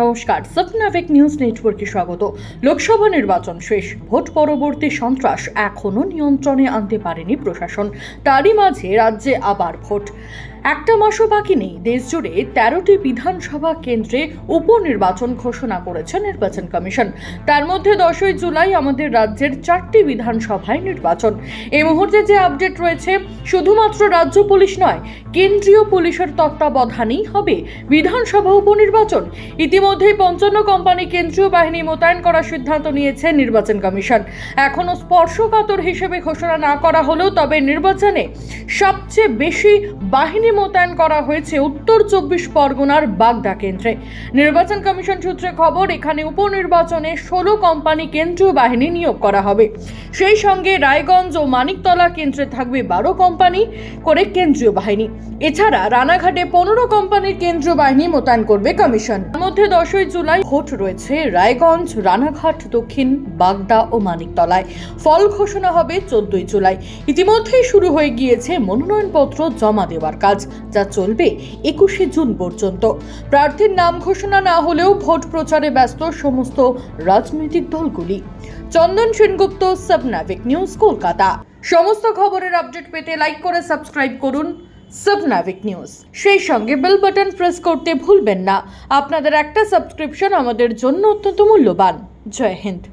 নমস্কার, সপনাভিক নিউজ নেটওয়ার্কে স্বাগত। লোকসভা নির্বাচন শেষ, ভোট পরবর্তী সন্ত্রাস এখনো নিয়ন্ত্রণে আনতে পারেনি প্রশাসন। তারই মাঝে রাজ্যে আবার ভোট। একটা মাসও বাকি নেই। দেশজুড়ে 13টি বিধানসভা কেন্দ্রে উপনির্বাচন ঘোষণা করেছে নির্বাচন কমিশন। তার মধ্যে 10ই জুলাই আমাদের রাজ্যের 4টি বিধানসভায় নির্বাচন। এই মুহূর্তে যে আপডেট রয়েছে, শুধুমাত্র রাজ্য পুলিশ নয়, কেন্দ্রীয় পুলিশের তত্ত্বাবধানেই হবে বিধানসভা উপনির্বাচন। ইতিমধ্যেই 55 কোম্পানি কেন্দ্রীয় বাহিনী মোতায়েন করার সিদ্ধান্ত নিয়েছে নির্বাচন কমিশন। এখনো স্পর্শকাতর হিসেবে ঘোষণা না করা হলেও তবে নির্বাচনে সবচেয়ে বেশি বাহিনী মোতায়েন করা হয়েছে উত্তর 24 পরগনার বাগদা কেন্দ্রে। নির্বাচন কমিশন সূত্রে খবর, এখানে উপনির্বাচনে 16 কোম্পানি কেন্দ্রীয় বাহিনী নিয়োগ করা হবে। সেই সঙ্গে রায়গঞ্জ ও মানিকতলা কেন্দ্রে থাকবে 12 কোম্পানি করে কেন্দ্রীয় বাহিনী। এছাড়া রানাঘাটে 15 কোম্পানির কেন্দ্রীয় বাহিনী মোতায়েন করবে কমিশন। এর মধ্যে 10ই জুলাই ভোট রয়েছে রায়গঞ্জ, রানাঘাট দক্ষিণ, বাগদা ও মানিকতলায়। ফল ঘোষণা হবে 14ই জুলাই। ইতিমধ্যেই শুরু হয়ে গিয়েছে মনোনয়নপত্র জমা দেওয়ার কাজ, যা চলবে 21শে জুন পর্যন্ত। প্রার্থীর নাম ঘোষণা না হলেও ভোট প্রচারে ব্যস্ত সমস্ত রাজনৈতিক দলগুলি। চন্দন সেনগুপ্ত, সপনাভিক নিউজ, কলকাতা। সমস্ত খবরের আপডেট পেতে লাইক করে সাবস্ক্রাইব করুন সপনাভিক নিউজ। সেই সঙ্গে বেল বাটন প্রেস করতে ভুলবেন না। আপনাদের একটা সাবস্ক্রিপশন আমাদের জন্য অত্যন্ত মূল্যবান। জয় হিন্দ।